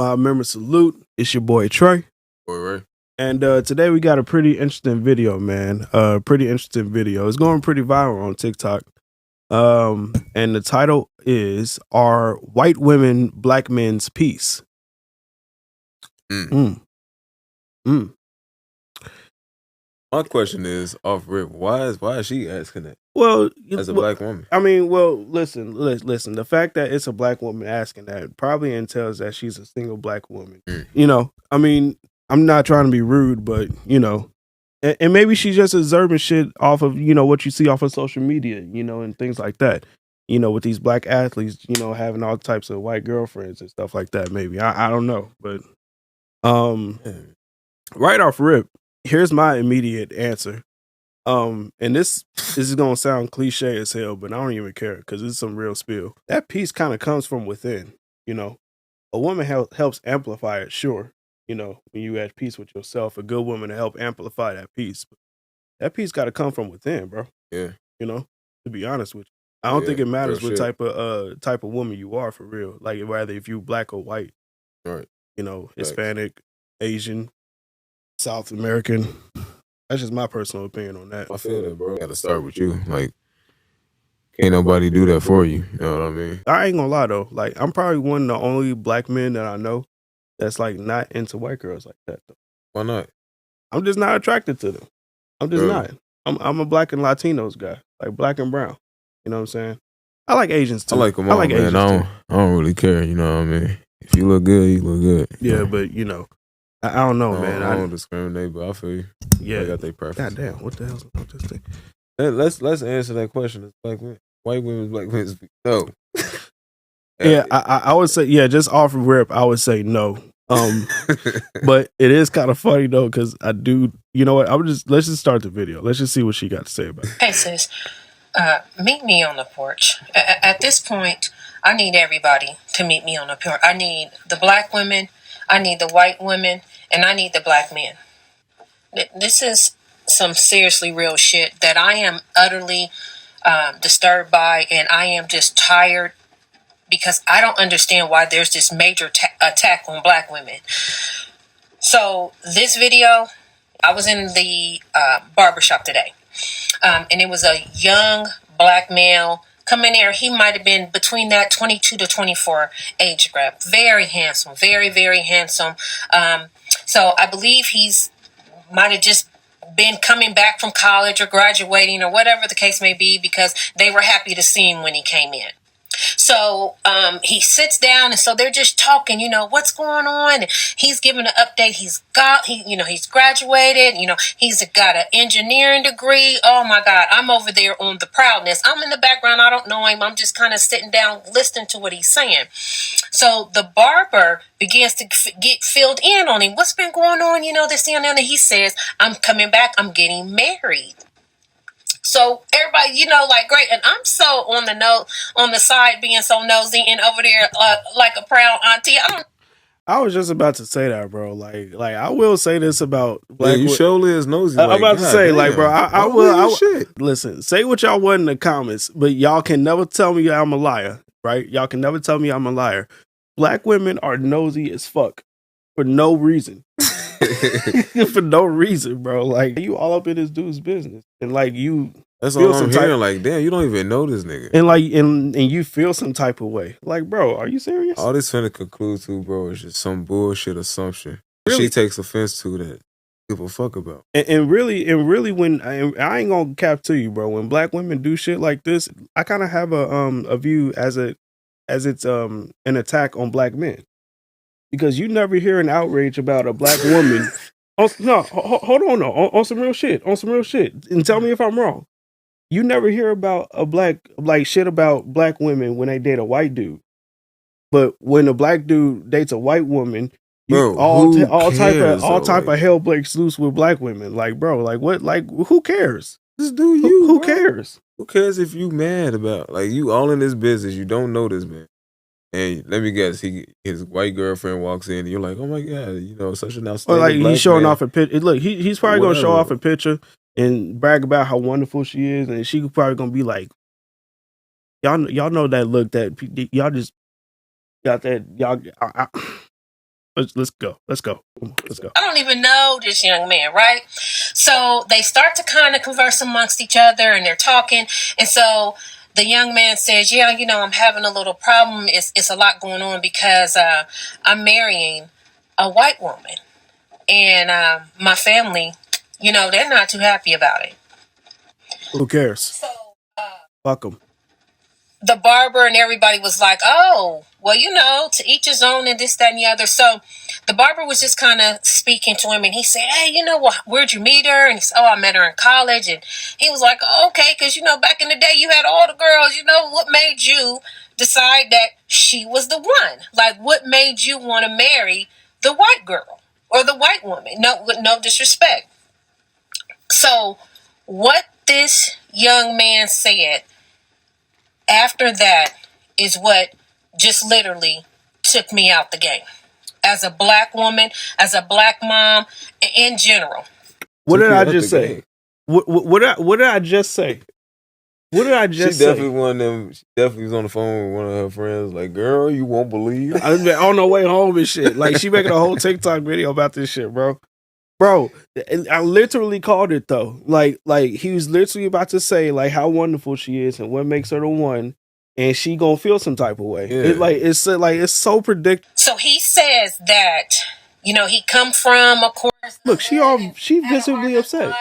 My member salute. It's your boy Trey. Boy Ray. And today we got a pretty interesting video, man. Pretty interesting video. It's going pretty viral on TikTok. And the title is "Are White Women Black Men's Peace?" My question is, off rip, why is she asking that? Well, as a black woman. I mean, listen. The fact that it's a black woman asking that probably entails that she's a single black woman. You know, I mean, I'm not trying to be rude, but you know, and maybe she's just observing shit off of, you know, what you see off of social media, you know, and things like that. You know, with these black athletes, you know, having all types of white girlfriends and stuff like that. Maybe I don't know, but right off rip, here's my immediate answer. And this is gonna sound cliche as hell, but I don't even care because it's some real spill. That peace kind of comes from within. You know, a woman helps amplify it. Sure, you know, when you at peace with yourself, a good woman to help amplify that peace. But that peace got to come from within, bro. Yeah, you know, to be honest with you, I don't think it matters what type of woman you are for real. Like rather if you black or white, right? You know, Hispanic, Asian, South American. That's just my personal opinion on that. I feel that, bro. Gotta start with you. Like, can't nobody do that for you. You know what I mean? I ain't gonna lie though. Like, I'm probably one of the only black men that I know that's like not into white girls like that though. Why not? I'm just not attracted to them. I'm just not. I'm a black and Latinos guy, like black and brown. You know what I'm saying? I like Asians too. I like them all, man. I don't really care. You know what I mean? If you look good, you look good. Yeah, but you know. I don't know, man. I don't discriminate, but I feel you. Yeah, they got their preference. Goddamn, what the hell's about this thing? Let's answer that question. It's black men, white women, black men. No. Yeah, I would say just off of rip, I would say no. But it is kind of funny though because I do. You know what? Let's just start the video. Let's just see what she got to say about it. Hey sis, meet me on the porch. At this point, I need everybody to meet me on the porch. I need the black women. I need the white women, and I need the black men. This is some seriously real shit that I am utterly disturbed by, and I am just tired because I don't understand why there's this major attack on black women. So this video, I was in the barbershop today, and it was a young black male come in there. He might have been between that 22 to 24 age group. Very handsome, very, very handsome. So I believe he's might have just been coming back from college or graduating or whatever the case may be, because they were happy to see him when he came in. So he sits down, and so they're just talking, you know, what's going on? He's giving an update. He's graduated, you know, he's got an engineering degree. Oh my God, I'm over there on the proudness. I'm in the background. I don't know him. I'm just kind of sitting down, listening to what he's saying. So the barber begins to get filled in on him. What's been going on? You know, this and that. And he says, I'm coming back. I'm getting married. So everybody, you know, like great, and I'm so on the side being so nosy and over there like a proud auntie. I was just about to say that, bro. Like I will say this about black. Yeah, you surely is nosy. I'm about to say, like, bro, I will. Listen, say what y'all want in the comments, but y'all can never tell me I'm a liar, right? Y'all can never tell me I'm a liar. Black women are nosy as fuck for no reason. For no reason, bro. Like, you all up in this dude's business, and like you. That's all I'm hearing. Like, damn, you don't even know this nigga, and like, and you feel some type of way. Like, bro, are you serious? All this finna conclude to, bro, is just some bullshit assumption. Really? She takes offense to that. Give a fuck about. And really, when I ain't gonna cap to you, bro. When black women do shit like this, I kind of have a view as it's an attack on black men. Because you never hear an outrage about a black woman. Hold on, on some real shit. And tell me if I'm wrong. You never hear about shit about black women when they date a white dude. But when a black dude dates a white woman, bro, all type of hell breaks loose with black women. Like, bro, like what? Like, who cares? Just do you. Who cares? Who cares if you mad about, like, you all in this business? You don't know this man. And let me guess, his white girlfriend walks in, and you're like, oh my God, you know, such an outstanding. Or like he's showing man. off a picture. Look, he's probably gonna show off a picture and brag about how wonderful she is, and she probably gonna be like, y'all know that look that y'all just got that y'all. Let's go. Let's go. Let's go. I don't even know this young man, right? So they start to kind of converse amongst each other and they're talking. And so the young man says, yeah, I'm having a little problem. It's a lot going on because I'm marrying a white woman. And my family, they're not too happy about it. Who cares? So Fuck them. the barber and everybody was like, oh, well, to each his own and this, that, and the other. So the barber was just kind of speaking to him and he said, hey, where'd you meet her? And he said, oh, I met her in college. And he was like, oh, okay, because, back in the day you had all the girls, what made you decide that she was the one? Like, what made you want to marry the white girl or the white woman? No, with no disrespect. So what this young man said after that is what just literally took me out the game. As a black woman, as a black mom, in general. What did I just say? What did I just say? What did I just say? She definitely one of them. She definitely was on the phone with one of her friends. Like, girl, you won't believe. I was on her way home and shit. Like, she making a whole TikTok video about this shit, bro. Bro, I literally called it though. Like he was literally about to say like how wonderful she is and what makes her the one, and she gonna feel some type of way. Yeah. It's so predictable. So he says that he come from, of course. Look, she visibly upset.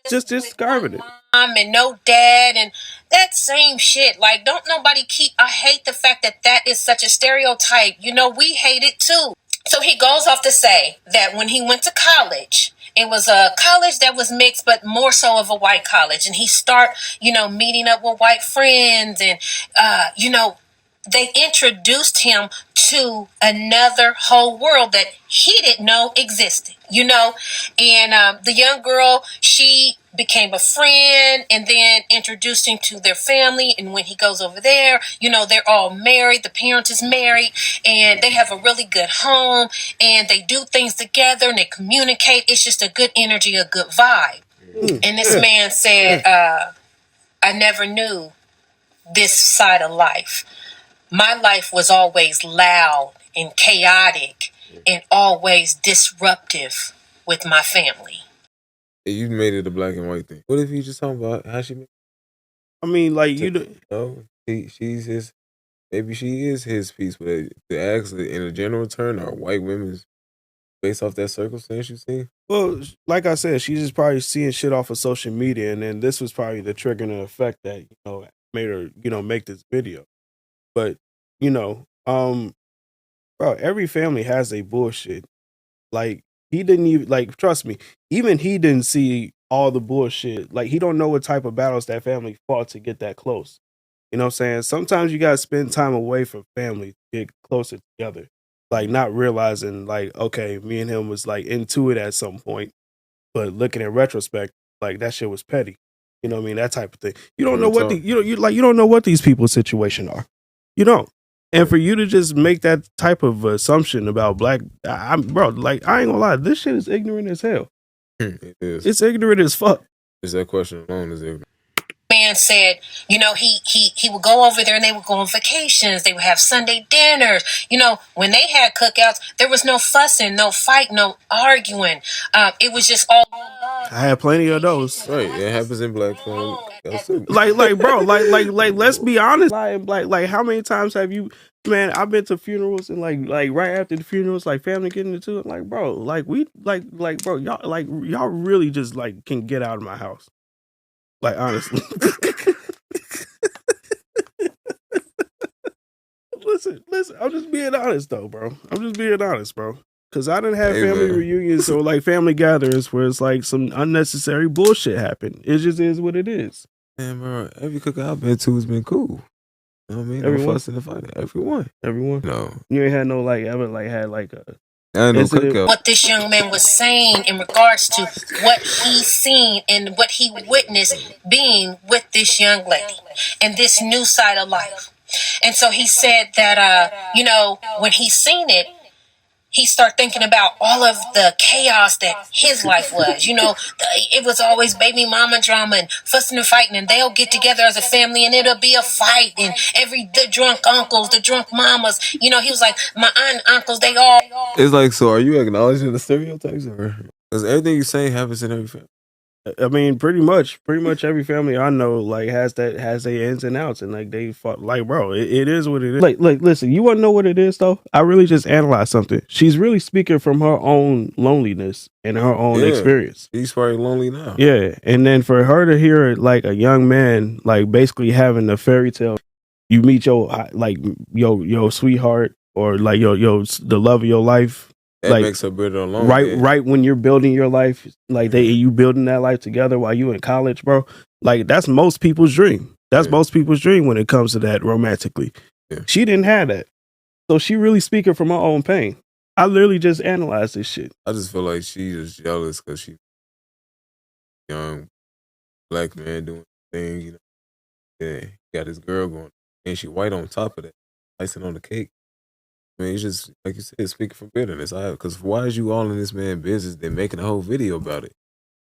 Just describing it. Mom and no dad and that same shit. Like, don't nobody keep. I hate the fact that is such a stereotype. We hate it too. So he goes off to say that when he went to college, it was a college that was mixed, but more so of a white college. And he start, meeting up with white friends and, they introduced him to another whole world that he didn't know existed, and the young girl, she became a friend and then introduced him to their family. And when he goes over there, they're all married. The parent is married and they have a really good home and they do things together and they communicate. It's just a good energy, a good vibe. And this man said, I never knew this side of life. My life was always loud and chaotic and always disruptive with my family. You made it a black and white thing. What if you just talking about how she made? I mean, like she's his. Maybe she is his piece, but to ask in a general term, are white women's based off that circumstance you see? Well, like I said, she's just probably seeing shit off of social media, and then this was probably the triggering effect that made her make this video. But bro, every family has a bullshit. Like he didn't even trust me. Even he didn't see all the bullshit. Like he don't know what type of battles that family fought to get that close. You know what I'm saying? Sometimes you gotta spend time away from family to get closer together. Like not realizing like, okay, me and him was like into it at some point, but looking in retrospect, like that shit was petty. You know what I mean? That type of thing. You don't know what you don't know what these people's situation are. You don't. And for you to just make that type of assumption about black, bro, like I ain't gonna lie, this shit is ignorant as hell. It is. It's ignorant as fuck. Is that question alone is ignorant? Man said, he would go over there and they would go on vacations. They would have Sunday dinners. When they had cookouts, there was no fussing, no fight, no arguing. It was just all. I had plenty of those. Right, it happens in black family. Bro, let's be honest. Like, how many times have you, man? I've been to funerals and like right after the funerals, like family getting into it. Like, bro, like we, bro, y'all really just like can get out of my house. Like, honestly. Listen. I'm just being honest, though, bro. I'm just being honest, bro. Because I didn't have family reunions or like family gatherings where it's like some unnecessary bullshit happened. It just is what it is. Man, bro, every cookout I've been to has been cool. You know what I mean? Everyone? No fussing and fighting. Everyone. No. You ain't had no like ever like had like a. I know cookout. What this young man was saying in regards to what he seen and what he witnessed being with this young lady and this new side of life. And so he said that, when he seen it, he started thinking about all of the chaos that his life was. It was always baby mama drama and fussing and fighting, and they'll get together as a family and it'll be a fight, and the drunk uncles, the drunk mamas. He was like, my aunt and uncles, they all. It's like, so are you acknowledging the stereotypes, or because everything you say happens in every family? I mean, pretty much every family I know like has their ins and outs, and like they fought. Like, bro, it is what it is. Like, listen, you want to know what it is though? I really just analyzed something. She's really speaking from her own loneliness and her own experience. She's probably lonely now. Yeah, and then for her to hear like a young man like basically having a fairy tale, you meet your sweetheart or like your the love of your life. That like, makes her bitter alone. Right when you're building your life, like you building that life together while you in college, bro. Like that's most people's dream. That's most people's dream when it comes to that romantically. Yeah. She didn't have that, so she really speaking from her own pain. I literally just analyzed this shit. I just feel like she's just jealous because she young black man doing thing, Yeah, he got his girl going, and she white on top of that, icing on the cake. I mean, it's just, like you said, speaking from bitterness. Because why is you all in this man's business? They're making a whole video about it.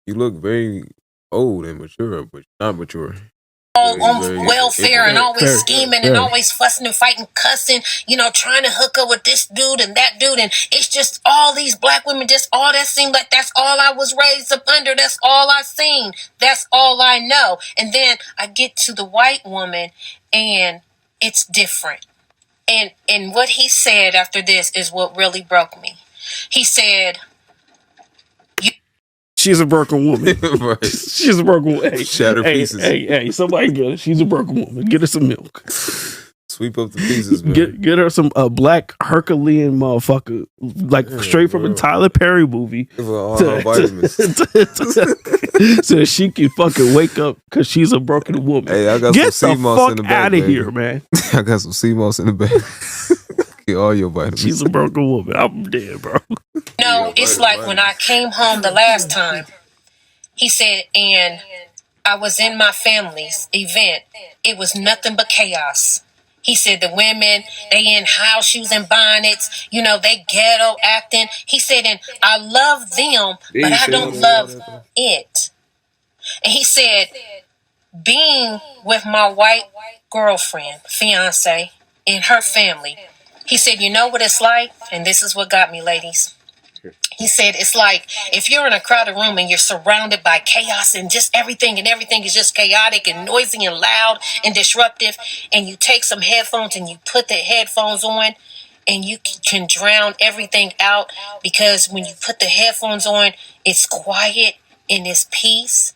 You look very old and mature, but not mature. On welfare and always scheming and always fussing and fighting, cussing, trying to hook up with this dude and that dude. And it's just all these black women, just all that seemed like that's all I was raised up under. That's all I seen. That's all I know. And then I get to the white woman and it's different. And what he said after this is what really broke me. He said, she's a broken woman. Right. She's a broken woman. Hey, shatter pieces. Hey, somebody get her. She's a broken woman. Get her some milk. Sweep up the pieces, man. Get her some black Herculean motherfucker, like straight from a Tyler Perry movie. Give her all her vitamins. So that she can fucking wake up because she's a broken woman. Hey, I got get some sea moss in the fuck back. Out of here, man. I got some sea moss in the back. Get all your vitamins. She's a broken woman. I'm dead, bro. It's like when I came home the last time, he said, and I was in my family's event. It was nothing but chaos. He said the women, they in house shoes and bonnets, they ghetto acting. He said, and I love them, but I don't love it. And he said, being with my white girlfriend, fiance, and her family, he said, you know what it's like? And this is what got me, ladies. He said, it's like if you're in a crowded room and you're surrounded by chaos and just everything is just chaotic and noisy and loud and disruptive, and you take some headphones and you put the headphones on and you can drown everything out, because when you put the headphones on, it's quiet and it's peace.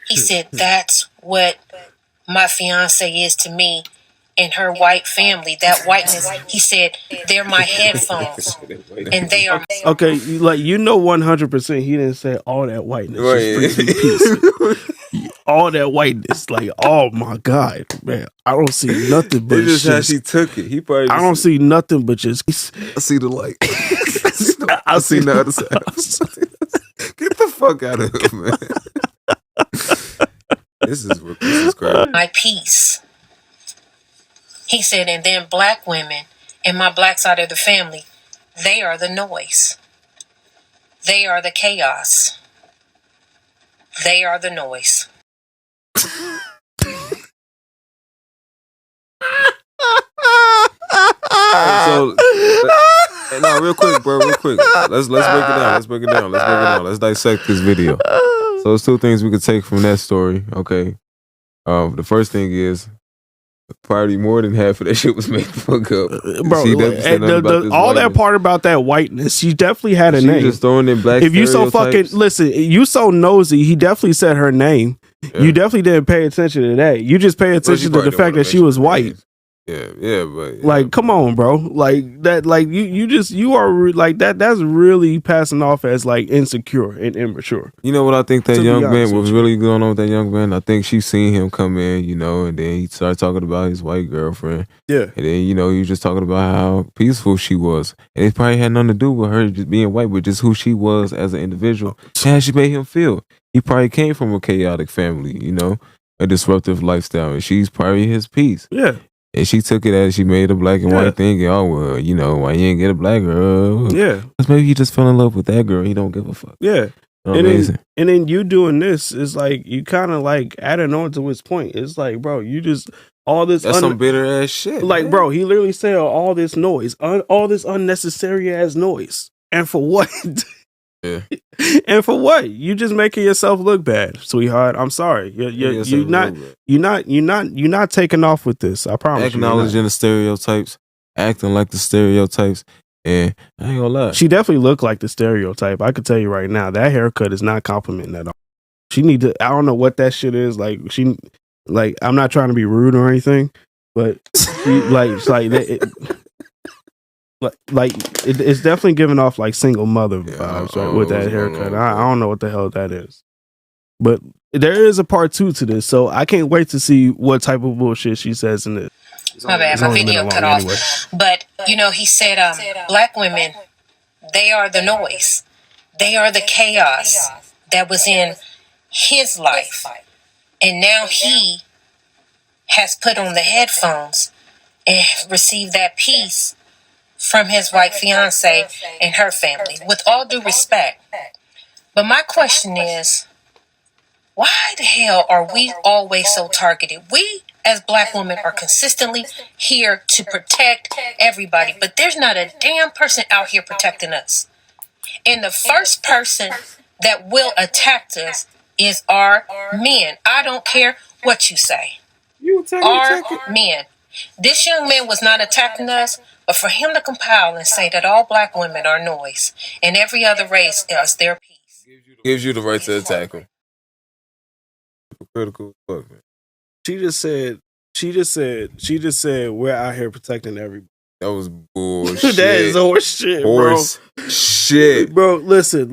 He said, that's what my fiance is to me. And her white family, that whiteness, he said, they're my headphones, and they are. Okay, 100% he didn't say all that whiteness. Right. All that whiteness, like, oh my God, man, I don't see nothing but just how she took it. He probably. I don't see nothing but just. I see the light. I see the other side. Get the fuck out of here, man. This is crazy. My peace. He said, and then black women in my black side of the family, they are the noise. They are the chaos. They are the noise. So, no, real quick, bro, real quick. Let's break it down. Let's dissect this video. So there's two things we could take from that story. Okay. The first thing is, probably more than half of that shit was made to fuck up. Bro, all that part about that whiteness, she definitely had a name. Just throwing in black. If you so fucking listen, you so nosy, he definitely said her name. Yeah. You definitely didn't pay attention to that. You just pay attention to the fact that she was white. Yeah, but like, come on, bro, like that, like you are like that. That's really passing off as like insecure and immature. You know what I think that young man was really going on with that young man? I think she seen him come in, and then he started talking about his white girlfriend. Yeah, and then he was just talking about how peaceful she was, and it probably had nothing to do with her just being white, but just who she was as an individual and how she made him feel. He probably came from a chaotic family, a disruptive lifestyle, and she's probably his piece. Yeah. And she took it as she made a black and white thing. Oh, well, you know, why you ain't get a black girl? Yeah. Because maybe he just fell in love with that girl. He don't give a fuck. Yeah. Amazing. And then you doing this is like, you kind of like adding on to his point. It's like, bro, you just, all this. That's some bitter ass shit. Like, man. bro, he literally said all this noise, all this unnecessary ass noise. And for what? Yeah. And for what? You just making yourself look bad, sweetheart. I'm sorry. You're not taking off with this. I promise. Acknowledging the stereotypes, acting like the stereotypes, and I ain't gonna lie. She definitely looked like the stereotype. I could tell you right now, that haircut is not complimenting at all. She need to. I don't know what that shit is. Like I'm not trying to be rude or anything, but it's definitely giving off like single mother vibes right, with that haircut. I don't know what the hell that is, but there is a part 2 to this, so I can't wait to see what type of bullshit she says in it. My bad, my video cut off. Anyway. But you know, he said, black women, they are the noise, they are the chaos that was in his life, and now he has put on the headphones and received that peace from his white fiance and her family, with all due respect. But my question is, why the hell are we always so targeted? We as black women are consistently here to protect everybody, but there's not a damn person out here protecting us. And the first person that will attack us is our men. I don't care what you say. Our men. This young man was not attacking us, but for him to compile and say that all black women are noise and every other race is their piece gives you the right to attack him. Critical fuck, man. She just said we're out here protecting everybody. That was bullshit. That is horse shit, horse shit. Bro, listen.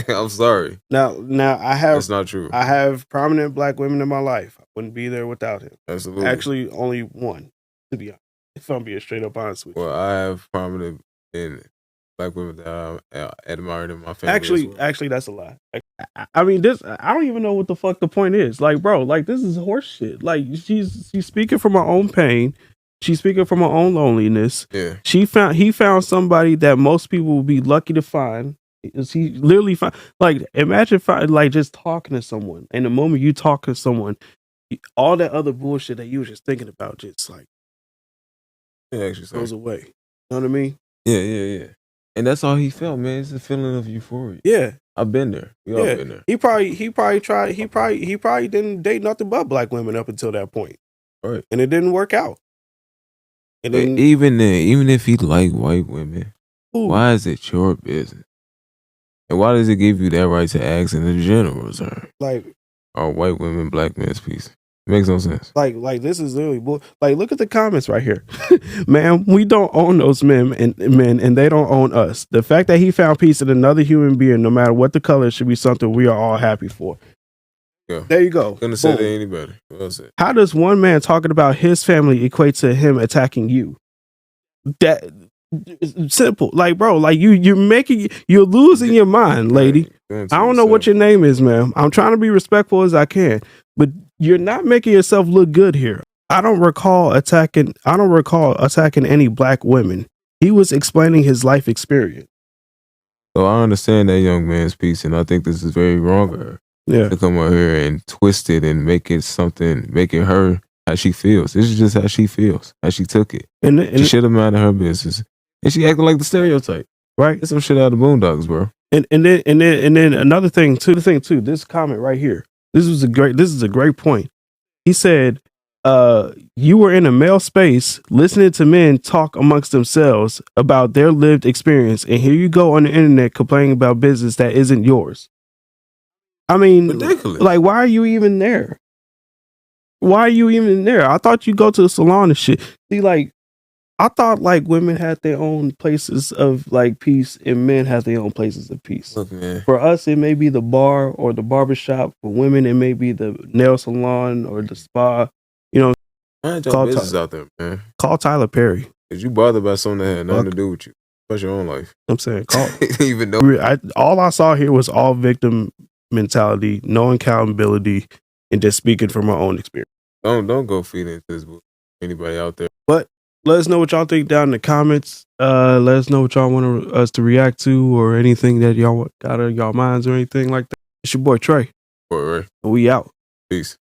I'm sorry. Now I have. That's not true. I have prominent black women in my life. I wouldn't be there without him. Absolutely. Actually, only one, to be honest. If I'm being straight up honest with you. Well, I have prominent in black women that I admired in my family. Actually, that's a lie. I mean, this. I don't even know what the fuck the point is. Like, bro, like this is horse shit. Like, she's speaking from her own pain. She's speaking from her own loneliness. Yeah. He found somebody that most people would be lucky to find. He literally found, like, imagine like just talking to someone, and the moment you talk to someone, all that other bullshit that you were just thinking about just like goes away. You know what I mean? Yeah. And that's all he felt, man. It's a feeling of euphoria. Yeah. I've been there. We all been there. He probably didn't date nothing but black women up until that point. Right. And it didn't work out. And then, even then, even if he like white women, why is it your business? And why does it give you that right to ask in the general term? Like, are white women black men's piece? It makes no sense. Like this is literally like, look at the comments right here. Man, we don't own those men and they don't own us. The fact that he found peace in another human being, no matter what the color, should be something we are all happy for. Yeah. There you go. Couldn't have said it any better. Well said. How does one man talking about his family equate to him attacking you? That simple. Like, bro, like you're losing your mind, lady. I don't know what your name is, ma'am. I'm trying to be respectful as I can, but you're not making yourself look good here. I don't recall attacking any black women. He was explaining his life experience. So I understand that young man's piece, and I think this is very wrong of her. Yeah. To come out here and twist it and make it her how she feels. This is just how she feels, how she took it. And she should have minded her business. And she acted like the stereotype. Right? Get some shit out of the Boondocks, bro. And then another thing too, this comment right here. This is a great point. He said, you were in a male space listening to men talk amongst themselves about their lived experience, and here you go on the internet complaining about business that isn't yours. I mean, ridiculous. Like, why are you even there? I thought you go to the salon and shit. See, like, I thought like women had their own places of like peace and men had their own places of peace. Look, man. For us, it may be the bar or the barbershop. For women, it may be the nail salon or the spa. You know, mind your business out there, man. Call Tyler Perry. Cause you bothered by something that had nothing to do with you. That's your own life. I'm saying, call. Even though all I saw here was all victim mentality, no accountability, and just speaking from my own experience. Don't go feed into this book. Anybody out there? But let us know what y'all think down in the comments. Let us know what y'all want us to react to or anything that y'all got on y'all minds or anything like that. It's your boy Trey. Boy, right. We out. Peace.